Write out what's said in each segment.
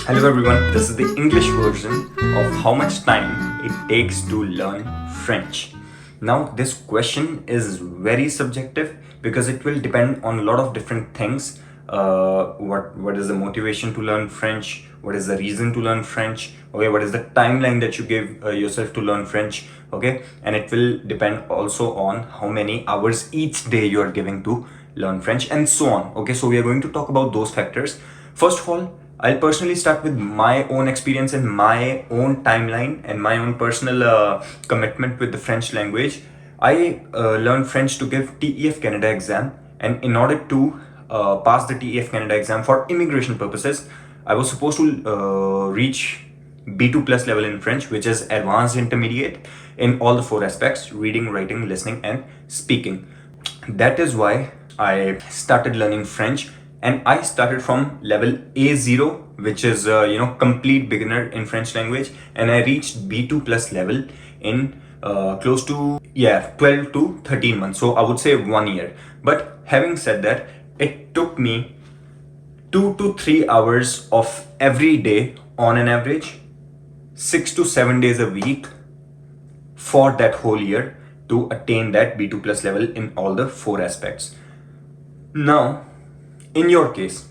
Hello everyone, this is the English version of how much time it takes to learn French. Now, this question is very subjective because it will depend on a lot of different things. What is the motivation to learn French? What is the reason to learn French? Okay, what is the timeline that you give yourself to learn French? Okay, and it will depend also on how many hours each day you are giving to learn French and so on. Okay, so we are going to talk about those factors. First of all, I'll personally start with my own experience and my own timeline and my own personal commitment with the French language. I learned French to give TEF Canada exam, and in order to pass the TEF Canada exam for immigration purposes, I was supposed to reach B2 plus level in French, which is advanced intermediate in all the four aspects: reading, writing, listening, and speaking. That is why I started learning French, and I started from level A0, which is complete beginner in French language, and I reached B2 plus level in close to 12 to 13 months. So I would say 1 year. But having said that, it took me 2 to 3 hours of every day on an average, 6 to 7 days a week for that whole year to attain that B2 plus level in all the four aspects. Now, in your case,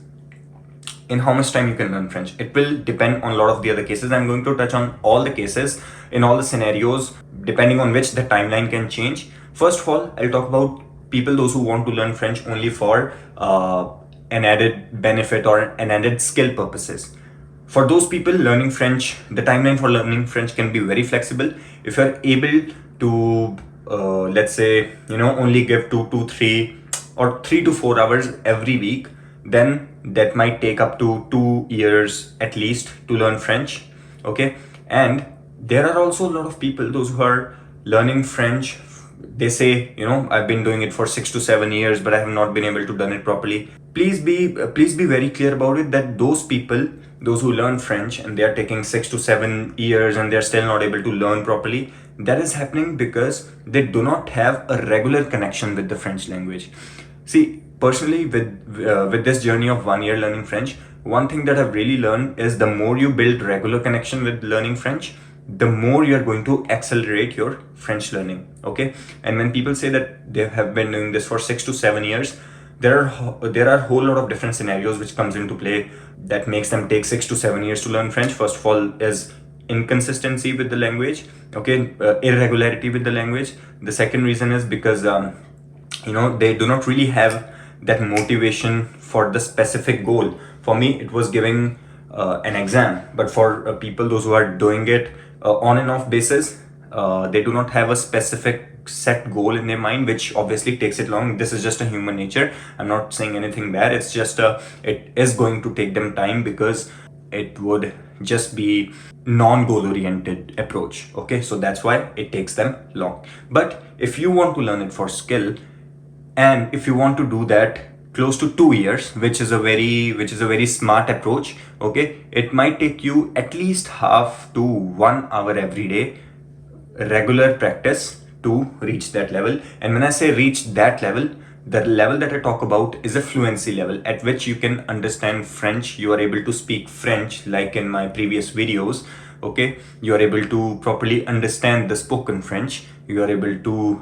in how much time you can learn French, it will depend on a lot of the other cases. I'm going to touch on all the cases in all the scenarios, depending on which the timeline can change. First of all, I'll talk about people, those who want to learn French only for an added benefit or an added skill purposes. For those people learning French, the timeline for learning French can be very flexible. If you're able to, let's say, only give 2 to 3 or 3 to 4 hours every week, then that might take up to 2 years at least to learn French. Okay, and there are also a lot of people, those who are learning French. They say, I've been doing it for 6 to 7 years, but I have not been able to done it properly. Please be very clear about it, that those people, those who learn French and they are taking 6 to 7 years and they're still not able to learn properly, that is happening because they do not have a regular connection with the French language. See, personally, with this journey of 1 year learning French, one thing that I've really learned is the more you build regular connection with learning French, the more you're going to accelerate your French learning. Okay, and when people say that they have been doing this for 6 to 7 years, there are a whole lot of different scenarios which comes into play that makes them take 6 to 7 years to learn French. First of all, is inconsistency with the language. Okay, irregularity with the language. The second reason is because they do not really have that motivation for the specific goal. For me, it was giving an exam, but for people, those who are doing it on and off basis, they do not have a specific set goal in their mind, which obviously takes it long. This is just a human nature. I'm not saying anything bad. It's just it is going to take them time because it would just be non-goal oriented approach. Okay, so that's why it takes them long. But if you want to learn it for skill, and if you want to do that close to 2 years, which is a very smart approach, okay, it might take you at least half to 1 hour every day regular practice to reach that level. And when I say reach that level, the level that I talk about is a fluency level at which you can understand French. You are able to speak French like in my previous videos. Okay, you are able to properly understand the spoken French. You are able to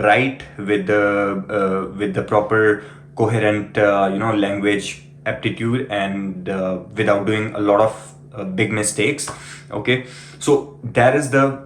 write with the proper coherent language aptitude, and without doing a lot of big mistakes. Okay, so that is the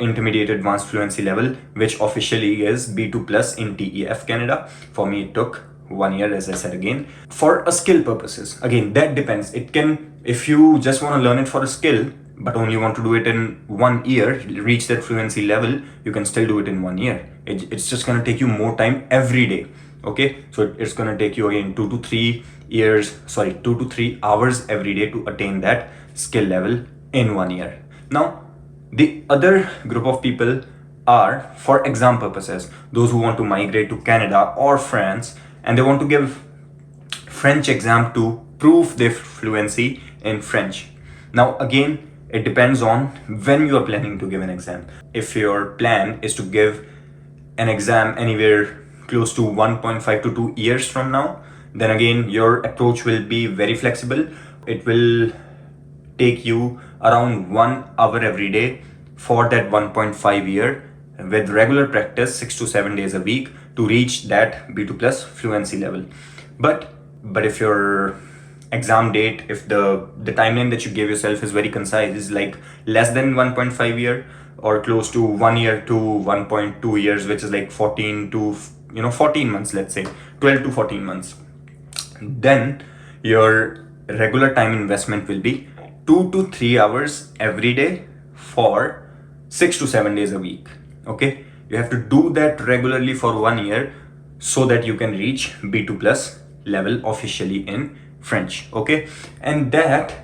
intermediate advanced fluency level, which officially is B2 plus in TEF Canada. For me, it took 1 year, as I said again. For a skill purposes, again, that depends. It can, if you just want to learn it for a skill, but only want to do it in 1 year, reach that fluency level, you can still do it in 1 year. It's just going to take you more time every day. Okay, so it's going to take you again 2 to 3 hours every day to attain that skill level in 1 year. Now, the other group of people are, for exam purposes, those who want to migrate to Canada or France and they want to give French exam to prove their fluency in French. Now, again, it depends on when you are planning to give an exam. If your plan is to give an exam anywhere close to 1.5 to 2 years from now, then again, your approach will be very flexible. It will take you around 1 hour every day for that 1.5 year with regular practice 6 to 7 days a week to reach that B2 plus fluency level. But if your exam date, if the timeline that you give yourself is very concise, is like less than 1.5 year or close to 1 year to 1.2 years, which is like 14 to 14 months, let's say 12 to 14 months, then your regular time investment will be 2 to 3 hours every day for 6 to 7 days a week. Okay, you have to do that regularly for 1 year so that you can reach B2 plus level officially in French. Okay, and that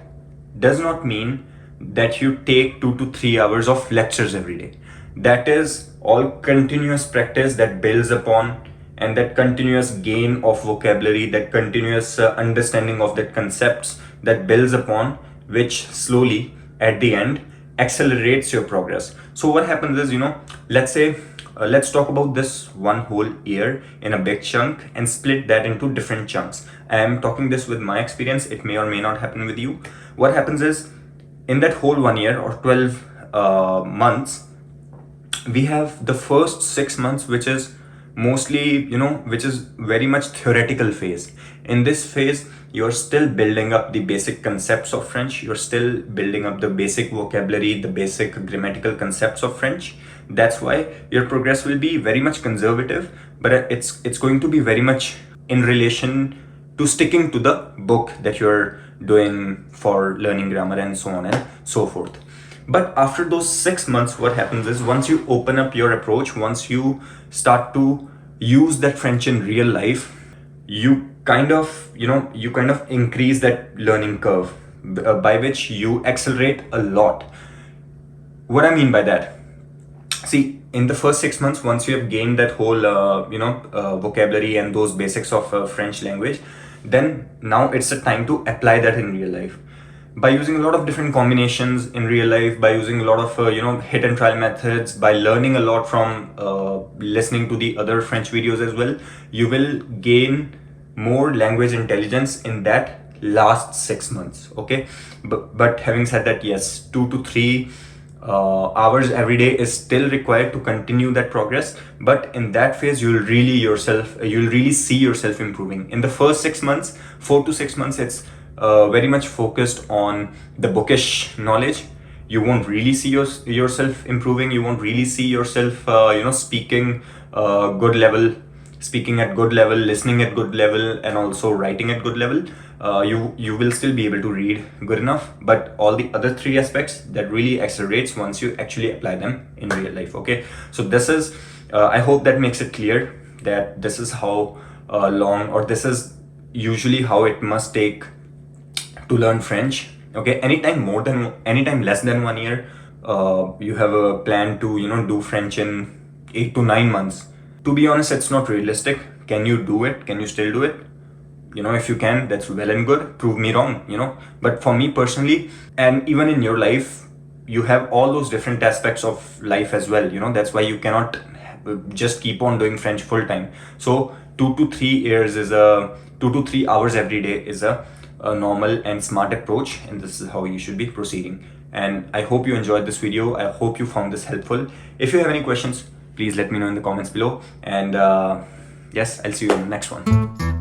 does not mean that you take 2 to 3 hours of lectures every day. That is all continuous practice that builds upon, and that continuous gain of vocabulary, that continuous understanding of the concepts that builds upon, which slowly at the end accelerates your progress. So what happens is, let's say, let's talk about this one whole year in a big chunk and split that into different chunks. I am talking this with my experience. It may or may not happen with you. What happens is, in that whole 1 year or 12 months, we have the first 6 months, which is mostly, which is very much theoretical phase. In this phase, you're still building up the basic concepts of French. You're still building up the basic vocabulary, the basic grammatical concepts of French. That's why your progress will be very much conservative, but it's going to be very much in relation to sticking to the book that you're doing for learning grammar and so on and so forth. But after those 6 months, what happens is, once you open up your approach, once you start to use that French in real life, you kind of increase that learning curve, by which you accelerate a lot. What I mean by that, see, in the first 6 months, once you have gained that whole vocabulary and those basics of French language, then now it's a time to apply that in real life by using a lot of different combinations in real life, by using a lot of hit and trial methods, by learning a lot from listening to the other French videos as well. You will gain more language intelligence in that last 6 months. Okay, but having said that, yes, 2 to 3 hours every day is still required to continue that progress. But in that phase, you'll really see yourself improving. In the first 6 months, 4 to 6 months, it's very much focused on the bookish knowledge. You won't really see yourself improving. You won't really see yourself speaking good level, speaking at good level, listening at good level, and also writing at good level. You will still be able to read good enough, but all the other 3 aspects, that really accelerates once you actually apply them in real life. Okay, so this is I hope that makes it clear that this is how long, or this is usually how it must take to learn French. Okay, anytime less than 1 year, you have a plan to do French in 8 to 9 months. To be honest, it's not realistic. Can you do it? Can you still do it? If you can, that's well and good. Prove me wrong. But for me personally, and even in your life, you have all those different aspects of life as well. That's why you cannot just keep on doing French full time. So 2 to 3 hours every day is a normal and smart approach, and this is how you should be proceeding. And I hope you enjoyed this video. I hope you found this helpful. If you have any questions, please let me know in the comments below. And yes, I'll see you in the next one.